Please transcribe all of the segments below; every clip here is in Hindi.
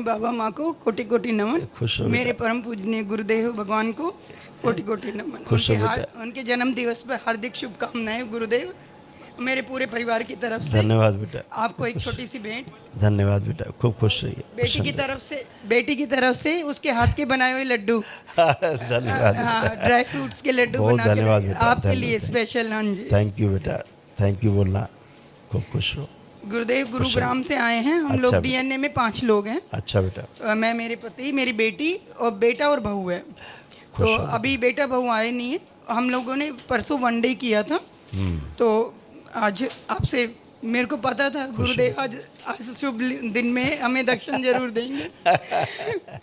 बाबा माँ को कोटि कोटि नमन। खुश हो मेरे बेटा। परम पूजनीय गुरुदेव भगवान को कोटि कोटि नमन। खुश हो बेटा। उनके जन्म दिवस पर हार्दिक शुभकामनाएं गुरुदेव, मेरे पूरे परिवार की तरफ से। धन्यवाद बेटा। आपको एक छोटी सी भेंट। धन्यवाद बेटा, खूब खुश रहिए। बेटी की तरफ से उसके हाथ के बनाए हुए लड्डू। धन्यवाद हाँ, बेटा। ड्राई फ्रूट्स के लड्डू बहुत बना के धन्यवाद लाए बेटा। आपके लिए स्पेशल। हाँ जी, थैंक यू बेटा, थैंक यू बोलना, खूब खुश रहो। गुरुदेव गुरुग्राम से आए हैं हम अच्छा लोग। बेटा। डीएनए में 5 लोग हैं। अच्छा बेटा, तो मैं, मेरे पति, मेरी बेटी और बेटा और बहू है। तो खुश हो अभी बेटा बहू आए नहीं है। हम लोगों ने परसों वनडे किया था। तो आज आपसे, मेरे को पता था गुरुदेव आज शुभ दिन में हमें दर्शन जरूर देंगे।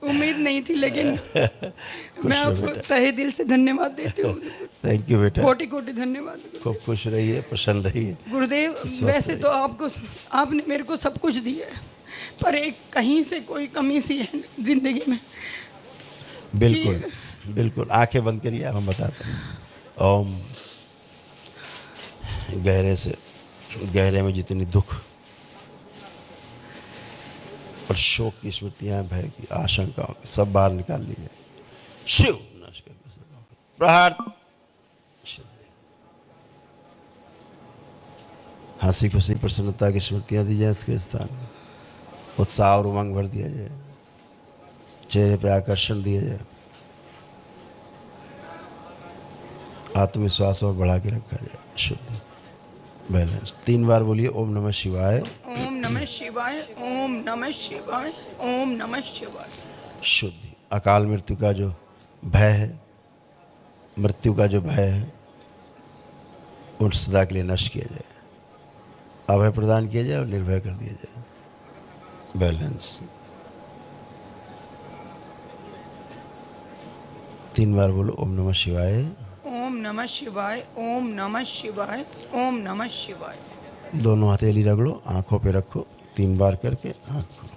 उम्मीद नहीं थी, लेकिन मैं आपको तहे दिल से धन्यवाद देती हूँ। थैंक यू बेटा, कोटि कोटि धन्यवाद गुरुदेव। खूब खुश रहिए, प्रसन्न रहिए गुरुदेव वैसे तो आपने मेरे को सब कुछ दिया है, पर एक कहीं से कोई कमी सी है जिंदगी में। बिल्कुल बिल्कुल, आंखें बंद करिए, हम बताते हैं। ओम। गहरे से, गहरे में जितनी दुख और शोक की स्मृतियां, भय की, आशंकाओं की, सब बाहर निकाल लीजिए। शिव नष्ट करके प्रहार। हंसी खुशी प्रसन्नता की स्मृतियां दी जाए इसके स्थान में। उत्साह और उमंग भर दिया जाए, चेहरे पे आकर्षण दिया जाए, आत्मविश्वास और बढ़ा के रखा जाए। शुद्ध बैलेंस। 3 बार बोलिए ओम नमः शिवाय। ओम नमः शिवाय, ओम नमः शिवाय, ओम नमः शिवाय। शुद्धि। अकाल मृत्यु का जो भय है, मृत्यु का जो भय है, उन सदा के लिए नष्ट किया जाए, अभय प्रदान किया जाए और निर्भय कर दिया जाए। बैलेंस। 3 बार बोलो ओम नमः शिवाय। ओम नमः शिवाय, ओम नमः शिवाय, ओम नमः शिवाय। दोनों हथेली रगड़ो, आंखों पे रखो, 3 बार करके आंखों।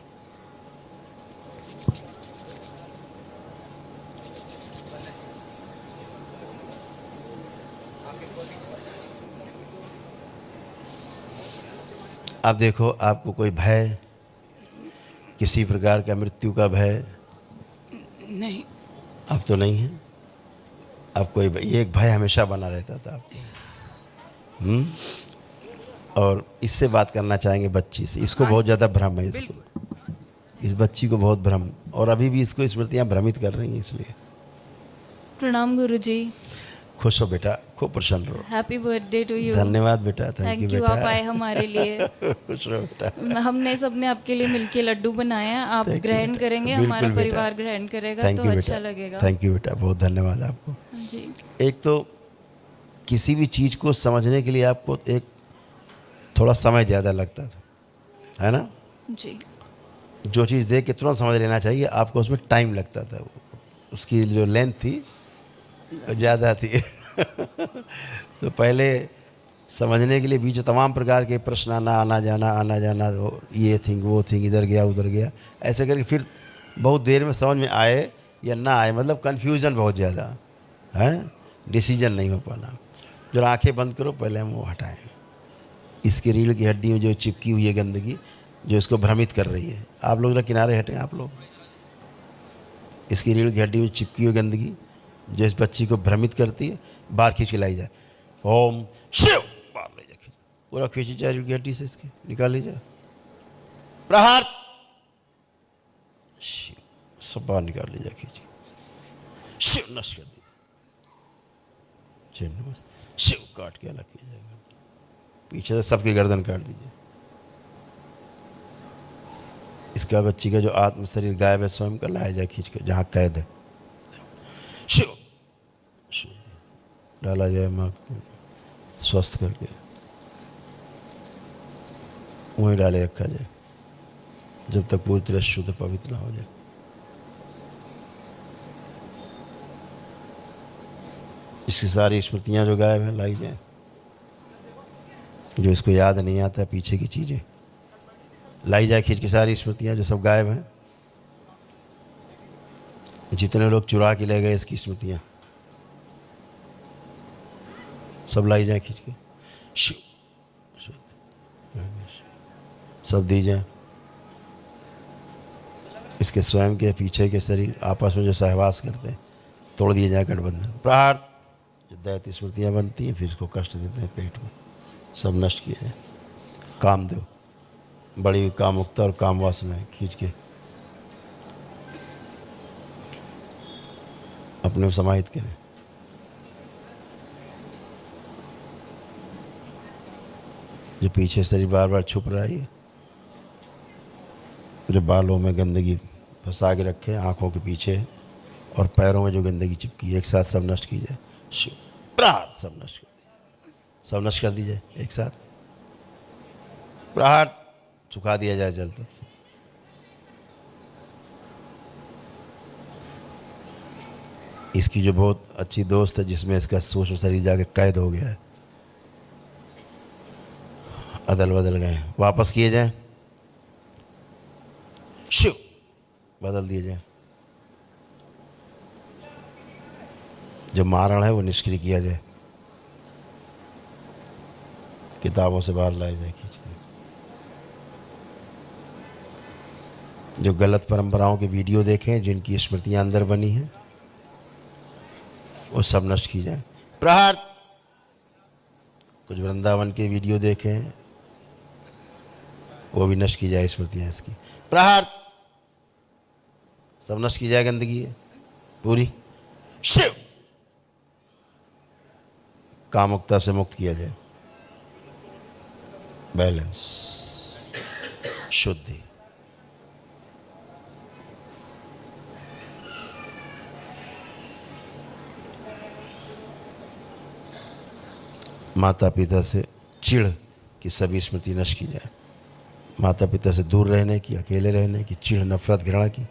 अब देखो, आपको कोई भय, किसी प्रकार का मृत्यु का भय नहीं, अब तो नहीं है। अब कोई एक भय हमेशा बना रहता था आपको। और इससे बात करना चाहेंगे बच्ची से। इसको बहुत ज़्यादा भ्रम है, इसको, इस बच्ची को बहुत भ्रम, और अभी भी इसको स्मृतियाँ भ्रमित कर रही हैं। इसलिए प्रणाम गुरुजी। खुश हो बेटा, खूब प्रसन्न रहो। Happy birthday to you. धन्यवाद बेटा, थैंक यू बेटा। आप आए हमारे लिए। खुश रहो बेटा। हमने सबने आपके लिए मिलके लड्डू बनाए हैं, आप ग्रहण करेंगे, हमारा परिवार ग्रहण करेगा तो अच्छा लगेगा। थैंक यू बेटा, बहुत धन्यवाद आपको जी। एक तो किसी भी चीज़ को समझने के लिए आपको एक थोड़ा समय ज़्यादा लगता था, है ना जी। जो चीज़ देख के तुरंत समझ लेना चाहिए, आपको उसमें टाइम लगता था। उसकी जो लेंथ थी ज़्यादा थी। तो पहले समझने के लिए बीच तमाम प्रकार के प्रश्न आना जाना, ये थिंग वो थिंग, इधर गया उधर गया, ऐसे करके फिर बहुत देर में समझ में आए या ना आए, मतलब कन्फ्यूज़न बहुत ज़्यादा है, डिसीजन नहीं हो पाना। जो आंखें बंद करो, पहले हम वो हटाएं। इसकी रीढ़ की हड्डी में जो चिपकी हुई है गंदगी, जो इसको भ्रमित कर रही है, आप लोग ना किनारे हटें। आप लोग, इसकी रीढ़ की हड्डी में चिपकी हुई गंदगी जो इस बच्ची को भ्रमित करती है, बाहर खींच के लाई जाए। ओम शिव, बाहर ले जाए, पूरा खींची जाए रीढ़ की हड्डी से, इसके निकाल लीजिए। प्रहार। शिव, सब बाहर निकाल लीजिए, खींच शिव नष्ट कर दिया। शिव काट के अलग किया जाएगा, पीछे से सबकी गर्दन काट दीजिए। इसका बच्ची का जो आत्म शरीर गायब है स्वयं का, लाया जाए खींच के जहाँ कैद है। शिव डाला जाए, माँ को स्वस्थ करके वहीं डाले रखा जाए जब तक पूरी तरह शुद्ध पवित्र ना हो जाए। इसकी सारी स्मृतियाँ जो गायब हैं लाई जाए, जो इसको याद नहीं आता पीछे की चीज़ें लाई जाए खींच के, सारी स्मृतियाँ जो सब गायब हैं, जितने लोग चुरा के ले गए इसकी स्मृतियाँ सब लाई जाए खींच के। शिव सब दी जाए। इसके स्वयं के पीछे के शरीर आपस में जो सहवास करते हैं तोड़ दिए जाए गठबंधन। प्रहार जो दैत्य स्मृतियाँ बनती हैं फिर इसको कष्ट देते हैं पेट में, सब नष्ट किए जाए। कामदेव बड़ी हुई कामुकता और काम वासनाएं खींच के अपने समाहित करें। जो पीछे शरीर बार बार छुप रहा है, जो बालों में गंदगी फंसा के रखे, आंखों के पीछे और पैरों में जो गंदगी चिपकी है, एक साथ सब नष्ट की जाए। प्रहार सब नष्ट कर दीजिए, सब नष्ट कर दीजिए एक साथ। प्रहार सुखा दिया जाए जल तक से। इसकी जो बहुत अच्छी दोस्त है जिसमें इसका सूक्ष्म शरीर जाके कैद हो गया है, अदल बदल गए, वापस किए जाए, शिव बदल दिए जाए। जो मारण है वो निष्क्रिय किया जाए, किताबों से बाहर लाया जाए खींच के। जो गलत परंपराओं के वीडियो देखें जिनकी स्मृतियां अंदर बनी हैं वो सब नष्ट की जाए। प्रहार कुछ वृंदावन के वीडियो देखें वो भी नष्ट की जाए स्मृतियां इसकी। प्रहार सब नष्ट की जाए, गंदगी है पूरी। शिव कामुकता से मुक्त किया जाए, बैलेंस, शुद्धि। माता पिता से चिढ़ की सभी स्मृति नष्ट की जाए। माता पिता से दूर रहने की, अकेले रहने की, चिढ़, नफरत, घृणा की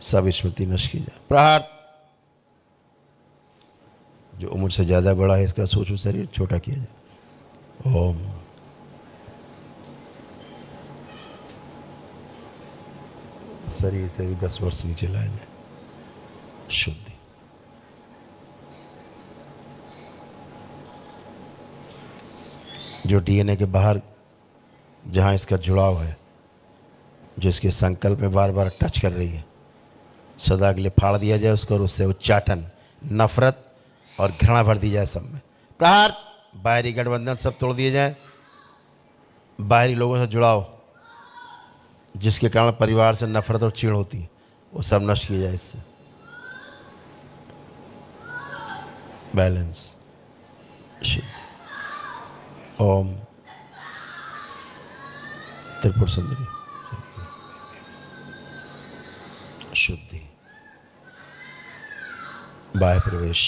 सब स्मृति नष्ट की जाए। प्रहार जो उम्र से ज़्यादा बड़ा है इसका सूक्ष्म शरीर छोटा किया जाए। ओम शरीर से भी 10 वर्ष नीचे लाया जाए, शुद्धि। जो डीएनए के बाहर जहाँ इसका जुड़ाव है, जो इसके संकल्प में बार बार टच कर रही है, सदा के लिए फाड़ दिया जाए उसको और उससे उच्चाटन, नफरत और घृणा भर दी जाए सब में। प्रहार बाहरी गठबंधन सब तोड़ दिए जाए। बाहरी लोगों से जुड़ाव जिसके कारण परिवार से नफरत और चिढ़ होती है वो सब नष्ट किया जाए इससे। बैलेंस, शुद्धि। ओम त्रिपुर सुंदरी, शुद्धि, बाह्य प्रवेश,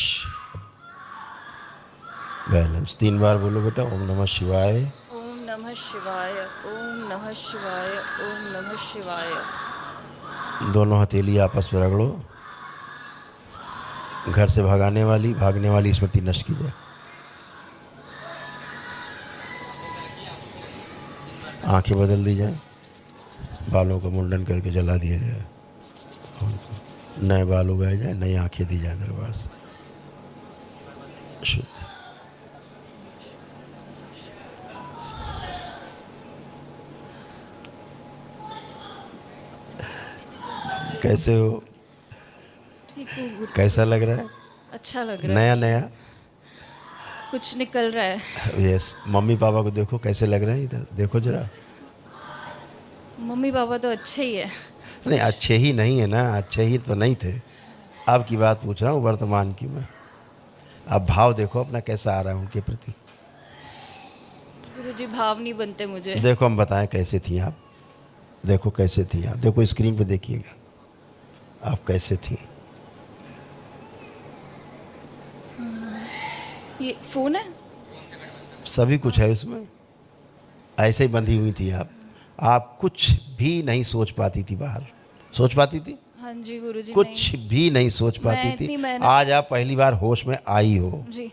बैलेंस। 3 बार बोलो बेटा, ओम नमः शिवाय, ओम नमः शिवाय, ओम नमः शिवाय, ओम नमः शिवाय। दोनों हथेली आपस में रगड़ो। घर से भागने वाली स्मृति नष्ट की जाए। आंखें बदल दी जाए, बालों का मुंडन करके जला दिया जाए, नए बाल उगाए जाए, नई आंखें दी जाए दरबार से। शुद्ध। कैसे हो? ठीक हूँ गुरु। कैसा लग रहा है? अच्छा लग रहा है। नया नया कुछ निकल रहा है। यस। मम्मी पापा को देखो कैसे लग रहे हैं, इधर देखो जरा। मम्मी पापा तो अच्छे ही है। नहीं, अच्छे ही नहीं है ना, अच्छे ही तो नहीं थे। अब की बात पूछ रहा हूँ, वर्तमान की मैं। अब भाव देखो अपना कैसा आ रहा है उनके प्रति। गुरुजी भाव नहीं बनते मुझे। देखो हम बताएं कैसे थी आप, देखो कैसे थी आप, देखो स्क्रीन पे देखिएगा आप कैसे थी। ये फोन है? सभी कुछ है उसमें। ऐसे ही बंधी हुई थी आप कुछ भी नहीं सोच पाती थी बाहर। सोच पाती थी? हाँ जी गुरुजी। कुछ भी नहीं सोच पाती थी। आज आप पहली बार होश में आई हो जी।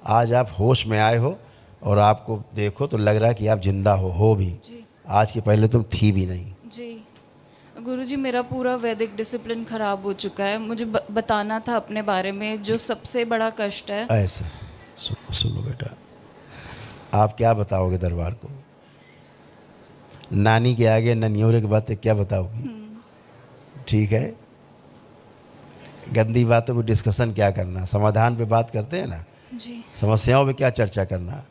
आज आप होश में आए हो और आपको देखो तो लग रहा है कि आप जिंदा हो भी जी। आज के पहले तुम थी भी नहीं। जी गुरुजी, मेरा पूरा वैदिक डिसिप्लिन खराब हो चुका है। मुझे बताना था अपने बारे में, जो सबसे बड़ा कष्ट है। ऐसा सुनो बेटा, आप क्या बताओगे दरबार को? नानी के आगे ननियोरे की बातें क्या बताओगी? ठीक है, गंदी बातों पे डिस्कशन क्या करना, समाधान पे बात करते हैं ना, जी समस्याओं पे क्या चर्चा करना,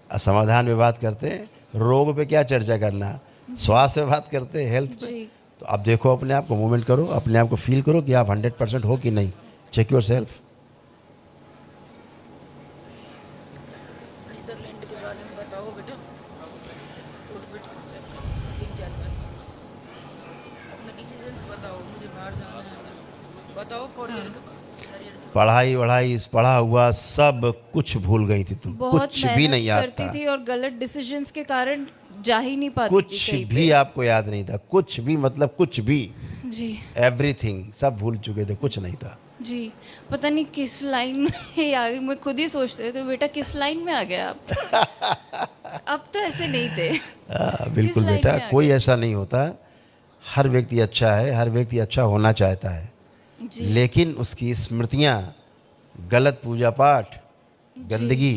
समाधान पे बात करते हैं, रोग पे क्या चर्चा करना, स्वास्थ्य पे बात करते हैं, हेल्थ पे। जी तो आप देखो अपने आप को, मूवमेंट करो, अपने आप को फील करो कि आप 100% हो कि नहीं। Check your self. नीदरलैंड के बारे में बताओ बेटा। उठ बैठ दिख जाता है। अपने डिसीजंस बताओ, मुझे बाहर जाना है, बताओ करियर का। पढ़ाई वढ़ाई पढ़ा हुआ सब कुछ भूल गई थी तुम, बहुत कुछ भी मेहनत नहीं याद करती था, थी और गलत डिसीजंस के कारण जा ही नहीं पाती थी कुछ कहीं भी पे। आपको याद नहीं था, कुछ भी, मतलब कुछ भी, जी एवरीथिंग सब भूल चुके थे, कुछ नहीं था। जी पता नहीं किस लाइन में आ गई, मैं खुद ही सोचते थे बेटा किस लाइन में आ गया आप। अब तो ऐसे नहीं थे। बिल्कुल लाइन बेटा, में आ कोई ऐसा नहीं होता। हर व्यक्ति अच्छा है, हर व्यक्ति अच्छा होना चाहता है, जी लेकिन उसकी स्मृतियाँ, गलत पूजा पाठ, गंदगी,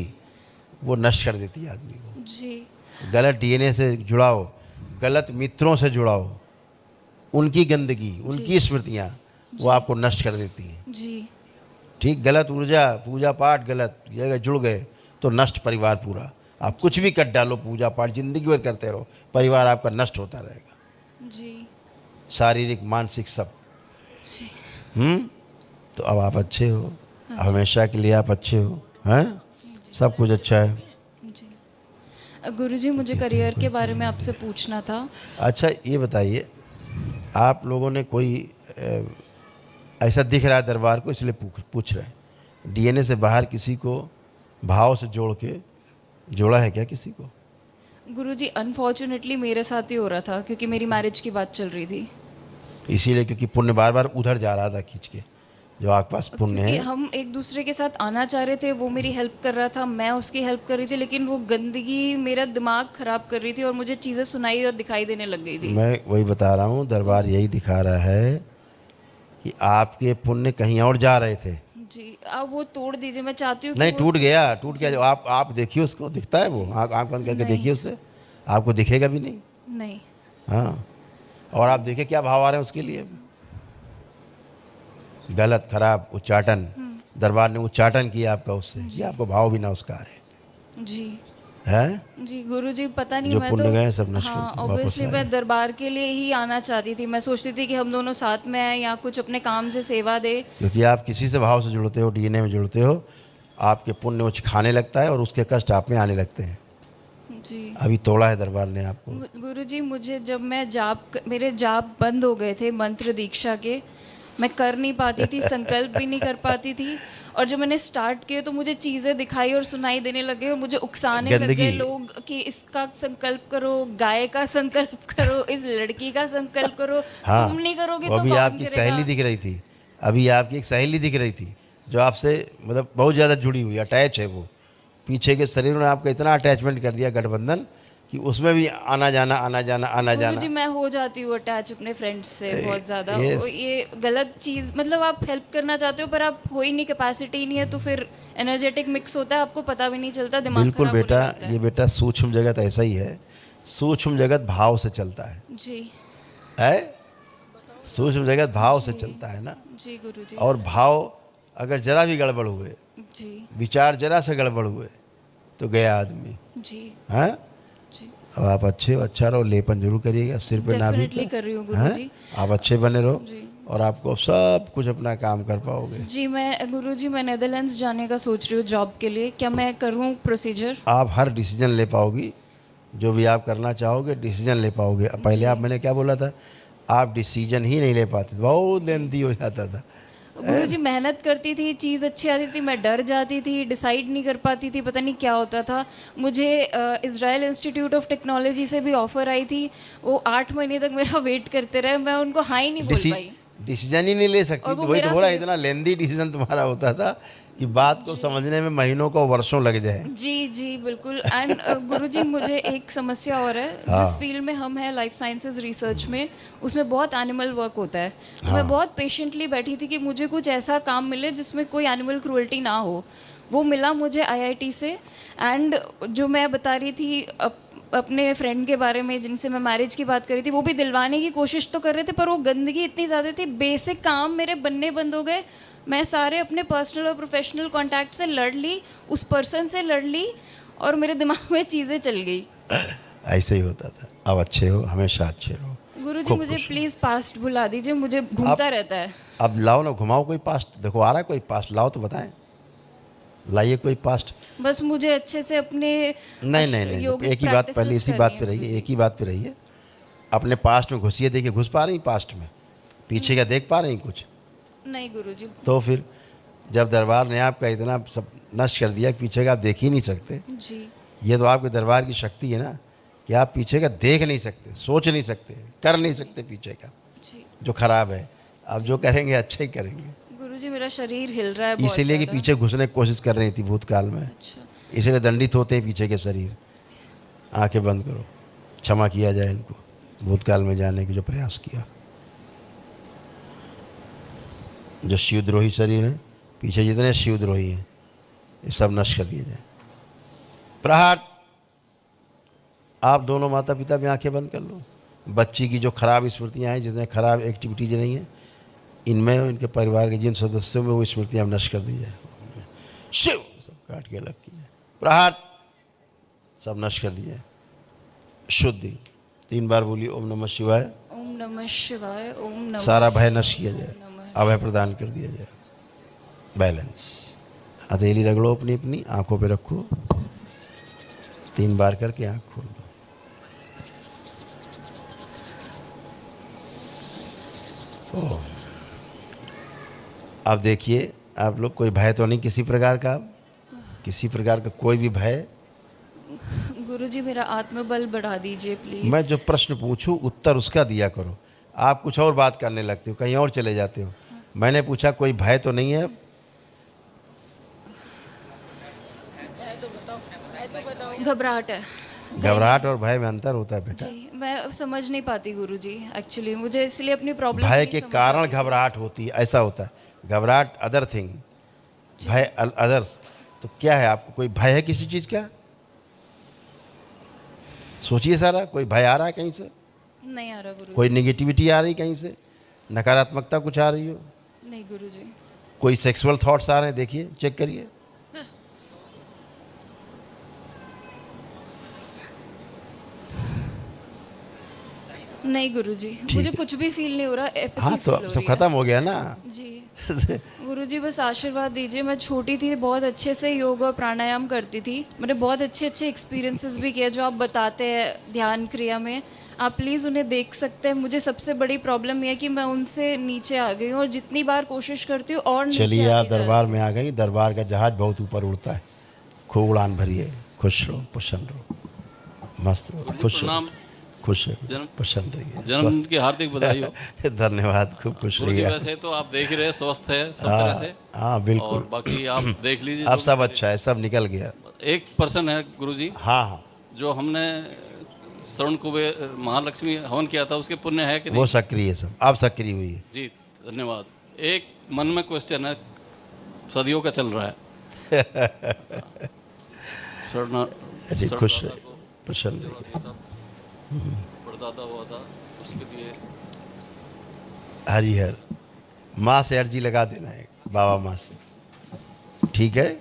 वो नष्ट कर देती है आदमी को। जी गलत डीएनए से जुड़ाओ, गलत मित्रों से जुड़ाओ, उनकी गंदगी, उनकी स्मृतियाँ वो आपको नष्ट कर देती हैं। जी ठीक, गलत ऊर्जा, पूजा पाठ गलत जगह जुड़ गए तो नष्ट परिवार पूरा। आप कुछ भी कर डालो, पूजा पाठ जिंदगी भर करते रहो, परिवार आपका नष्ट होता रहेगा, जी शारीरिक मानसिक सब। तो अब आप अच्छे हो, हमेशा के लिए आप अच्छे हो, हैं, सब कुछ अच्छा है। जी गुरुजी मुझे करियर के बारे में आपसे पूछना था। अच्छा ये बताइए, आप लोगों ने कोई ऐसा दिख रहा है दरबार को इसलिए पूछ रहे हैं, डीएनए से बाहर किसी को भाव से जोड़ के जोड़ा है क्या किसी को? गुरुजी अनफॉर्चुनेटली मेरे साथ ही हो रहा था क्योंकि मेरी मैरिज की बात चल रही थी। इसीलिए क्योंकि पुण्य बार बार उधर जा रहा था खींच के, जो आपके पास पुण्य क्योंकि है। हम एक दूसरे के साथ आना चाह रहे थे, वो मेरी हेल्प कर रहा था, मैं उसकी हेल्प कर रही थी, लेकिन वो गंदगी मेरा दिमाग खराब कर रही थी और मुझे चीज़ें सुनाई और दिखाई देने लग गई थी। मैं वही बता रहा हूँ, दरबार यही दिखा रहा है कि आपके पुण्य कहीं और जा रहे थे। जी आप वो तोड़ दीजिए, मैं चाहती हूँ कि नहीं, वो- टूट गया, टूट गया। जो आप देखिए उसको, दिखता है वो, आँख बंद करके नहीं। देखिए उससे, आपको दिखेगा भी नहीं। नहीं हाँ, और आप देखिए क्या भाव आ रहे हैं उसके लिए, गलत खराब उच्चाटन। दरबार ने उच्चाटन किया आपका उससे, कि आपको भाव भी ना उसका है। जी है जी गुरुजी पता नहीं, जो मैं पुण्य तो गए सब नष्ट हाँ करके वापस ऑब्वियसली आए। मैं दरबार के लिए ही आना चाहती थी। मैं सोचती थी कि हम दोनों साथ में हैं या कुछ अपने काम से सेवा दे। क्योंकि आप किसी से भाव से जुड़ते हो, डीएनए में जुड़ते हो, आपके पुण्य उच्च खाने लगता है और उसके कष्ट आप में आने लगते हैं। जी अभी तोड़ा है दरबार ने आपको। गुरुजी मुझे जब मैं मेरे जाप बंद हो गए थे मंत्र दीक्षा के, मैं कर नहीं पाती थी, संकल्प भी नहीं कर पाती थी, और जब मैंने स्टार्ट किया तो मुझे चीज़ें दिखाई और सुनाई देने लगे और मुझे उकसाने लग गए गंदगी। लोग कि इसका संकल्प करो, गाय का संकल्प करो, इस लड़की का संकल्प करो। हाँ, तुम नहीं करोगे वो तो अभी कौन आपकी करेगा? सहेली दिख रही थी, अभी आपकी एक सहेली दिख रही थी जो आपसे मतलब बहुत ज़्यादा जुड़ी हुई, अटैच है वो। पीछे के शरीर ने आपका इतना अटैचमेंट कर दिया गठबंधन कि उसमें भी आना जाना आना जाना आना जाना। गुरुजी मैं हो जाती हूँ अटैच अपने फ्रेंड्स से बहुत ज़्यादा। yes. ये गलत चीज़, मतलब आप हेल्प करना चाहते हो पर आप हो ही नहीं, कैपेसिटी नहीं है, तो फिर एनर्जेटिक मिक्स होता है, आपको पता भी नहीं चलता, दिमाग बिल्कुल खराब होने बेटा, लगता है। ये बेटा सूक्ष्म जगत ऐसा ही है। सूक्ष्म जगत भाव से चलता जी है, सूक्ष्म जगत भाव से चलता है ना। जी गुरुजी। और भाव अगर जरा भी गड़बड़ हुए, जी विचार जरा से गड़बड़ हुए तो गया आदमी। जी हैं, जी अब आप अच्छे हो, अच्छा रहो, लेपन जरूर करिएगा सिर पे, नाभि डेफिनेटली पे। कर रही हूँ हैं? गुरुजी। आप अच्छे बने रहो जी और आपको सब कुछ अपना काम कर पाओगे। जी मैं गुरुजी मैं नेदरलैंड्स जाने का सोच रही हूँ जॉब के लिए, क्या मैं करूँ प्रोसीजर? आप हर डिसीजन ले पाओगी, जो भी आप करना चाहोगे डिसीजन ले पाओगे। पहले आप, मैंने क्या बोला था, आप डिसीजन ही नहीं ले पाते थे, बहुत लेंथी हो जाता था। गुरुजी मेहनत करती थी, चीज़ अच्छी आती थी, मैं डर जाती थी, डिसाइड नहीं कर पाती थी, पता नहीं क्या होता था। मुझे इज़राइल इंस्टीट्यूट ऑफ टेक्नोलॉजी से भी ऑफ़र आई थी, वो 8 महीने तक मेरा वेट करते रहे, मैं उनको हाँ ही नहीं बोल पाई। डिसीजन ही नहीं ले सकती, और वो तो वही तो मेरा बोला, फिर- इतना लेंदी डिसीजन तुम्हारा होता था कि बात को समझने में महीनों को वर्षों लग जाए। जी जी बिल्कुल। एंड गुरुजी मुझे एक समस्या और है, जिस फील्ड में हम हैं लाइफ साइंसेज रिसर्च में, उसमें बहुत एनिमल वर्क होता है। तो मैं बहुत पेशेंटली बैठी थी कि मुझे कुछ ऐसा काम मिले जिसमें कोई एनिमल क्रूअल्टी ना हो। वो मिला मुझे आईआईटी से। एंड जो मैं बता रही थी अपने फ्रेंड के बारे में जिनसे मैं मैरिज की बात करी थी, वो भी दिलवाने की कोशिश तो कर रहे थे, पर वो गंदगी इतनी ज़्यादा थी, बेसिक काम मेरे बनने बंद हो गए। मैं सारे अपने पर्सनल और प्रोफेशनल कॉन्टैक्ट से लड़ ली, उस पर्सन से लड़ ली, और मेरे दिमाग में चीज़ें चल गई। ऐसे ही होता था। अब अच्छे हो, हमेशा अच्छे रहो। गुरुजी खूब मुझे खुश प्लीज़ पास्ट भुला दीजिए, मुझे घूमता रहता है। अब लाओ ना, घुमाओ कोई पास्ट। देखो आ रहा है कोई पास्ट, लाओ तो बताएं, लाइए कोई पास्ट। बस मुझे अच्छे से अपने नहीं, योगिक एक ही बात, पहले practices इसी बात करनी पे है रहिए, गुरुजी। एक ही बात पे रहिए। अपने पास्ट में घुसिए, देखिए घुस पा रही पास्ट में? पीछे का देख पा रही कुछ? नहीं गुरुजी। तो फिर जब दरबार ने आपका इतना सब नष्ट कर दिया कि पीछे का आप देख ही नहीं सकते, जी ये तो आपके दरबार की शक्ति है ना कि आप पीछे का देख नहीं सकते, सोच नहीं सकते, कर नहीं सकते पीछे का जी जो खराब है। आप जो करेंगे अच्छा ही करेंगे। गुरुजी मेरा शरीर हिल रहा है बहुत इसीलिए कि ज़्यादा। पीछे घुसने की कोशिश कर रही थी भूतकाल में, अच्छा इसलिए दंडित होते हैं पीछे के शरीर। आंखें बंद करो, क्षमा किया जाए इनको, भूतकाल में जाने की जो प्रयास किया। जो शिवद्रोही शरीर है, पीछे जितने शिवद्रोही हैं, ये सब नष्ट कर दिए जाए। प्रहार। आप दोनों माता पिता भी आंखें बंद कर लो। बच्ची की जो खराब स्मृतियाँ हैं, जितने खराब एक्टिविटीज नहीं हैं, इनमें इनके परिवार के जिन सदस्यों में वो स्मृतियाँ नष्ट कर दी जाए। शिव सब काट के अलग किया। प्रहार। सब नष्ट कर दिया। शुद्धि। 3 बार बोलिए ओम नमः शिवाय। ओम नमः शिवाय। ओम नमः सारा भय नष्ट किया जाए, नमः। अभय प्रदान कर दिया जाए। बैलेंस। हथेली रगड़ो अपनी अपनी, आंखों पे रखो, 3 बार करके आंख खोल लो। ओह। अब देखिए, आप लोग कोई भय तो नहीं किसी प्रकार का? किसी प्रकार का कोई भी भय? गुरुजी मेरा आत्मबल बढ़ा दीजिए प्लीज। मैं जो प्रश्न पूछूं उत्तर उसका दिया करो। आप कुछ और बात करने लगते हो, कहीं और चले जाते हो। मैंने पूछा कोई भय तो नहीं है? घबराहट है घबराहट और भय में अंतर होता है बेटा। जी। मैं अब समझ नहीं पाती गुरुजी, एक्चुअली मुझे इसलिए अपनी प्रॉब्लम भय के कारण घबराहट होती है, ऐसा होता है। घबराहट अदर थिंग, भय अदर्स। तो क्या है आपको, कोई भय है किसी चीज़ का? सोचिए सारा, कोई भय आ रहा है कहीं से? नहीं आ रहा गुरुजी। कोई नेगेटिविटी आ रही कहीं से? नकारात्मकता कुछ आ रही हो? नहीं गुरुजी। कोई सेक्सुअल थॉट्स आ रहे हैं? देखिए, चेक करिए। नहीं गुरुजी, मुझे कुछ भी फील नहीं हो रहा। apathy हाँ तो feel हो सब रही है। खत्म हो गया ना। जी गुरुजी बस आशीर्वाद दीजिए। मैं छोटी थी, बहुत अच्छे से योग और प्राणायाम करती थी। मैंने बहुत अच्छे अच्छे एक्सपीरियंसेस भी किए जो आप बताते हैं ध्यान क्रिया में। आप प्लीज़ उन्हें देख सकते हैं। मुझे सबसे बड़ी प्रॉब्लम यह है कि मैं उनसे नीचे आ गई हूँ, और जितनी बार कोशिश करती हूँ और नीचे चलिए, आप आती जा रही दरबार में आ गई। दरबार का जहाज बहुत ऊपर उड़ता है। खूब उड़ान भरिए, खुश रहो, प्रसन्न रहो, मस्त रहो, खुश रहो, प्रणाम। खुश रहो, जन्म- प्रसन्न रहिए, जन्मदिन की हार्दिक बधाई हो। स्वस्थ। धन्यवाद, खूब खुश गुरुजी रहिए। वैसे तो आप देख ही रहे, स्वस्थ है सब तरह से। हाँ और बिल्कुल। बाकी आप देख लीजिए। अब जो सब भी अच्छा है, सब निकल गया। एक पर्सन है गुरुजी, हाँ हाँ, जो हमने शरण कुबेर महालक्ष्मी हवन किया था, उसके पुण्य है कि वो नहीं? सक्रिय है सब, अब सक्रिय हुई है। जी धन्यवाद। एक मन में क्वेश्चन है, सदियों का चल रहा है। अरे खुश रहे, प्रसन्न रहिए। परदादा हुआ था, उसके लिए हरिहर माँ से अर्जी लगा देना है, बाबा माँ से, ठीक है?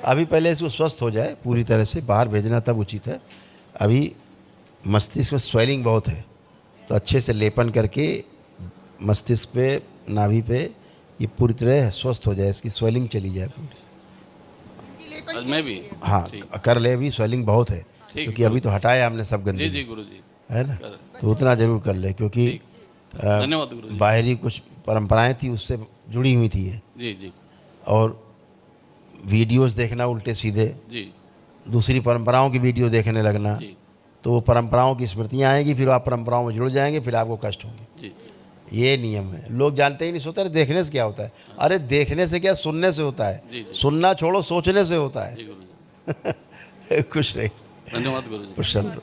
अभी पहले इसको स्वस्थ हो जाए पूरी तरह से, बाहर भेजना तब उचित है। अभी मस्तिष्क में स्वेलिंग बहुत है, तो अच्छे से लेपन करके मस्तिष्क पे, नाभि पे ये पूरी तरह स्वस्थ हो जाए, इसकी स्वेलिंग चली जाए पूरी। आज मैं भी। हाँ कर ले, अभी स्वेलिंग बहुत है, क्योंकि अभी तो हटाया हमने सब जी गंदगी, जी गुरुजी। है ना? तो उतना जरूर कर ले, क्योंकि धन्यवाद गुरुजी। बाहरी कुछ परंपराएं थी उससे जुड़ी हुई थी ये। जी जी और वीडियोस देखना उल्टे सीधे, जी दूसरी परंपराओं की वीडियो देखने लगना, जी तो वो परंपराओं की स्मृतियाँ आएंगी, फिर आप परंपराओं में जुड़ जाएंगे, फिर आपको कष्ट होंगे। जी ये नियम है। लोग जानते ही नहीं, सोचते अरे देखने से क्या होता है। अरे देखने से क्या, सुनने से होता है। जी, जी। सुनना छोड़ो, सोचने से होता जी है। गुरुजी। खुश रहे, धन्यवाद गुरुजी। प्रसन्न रहो।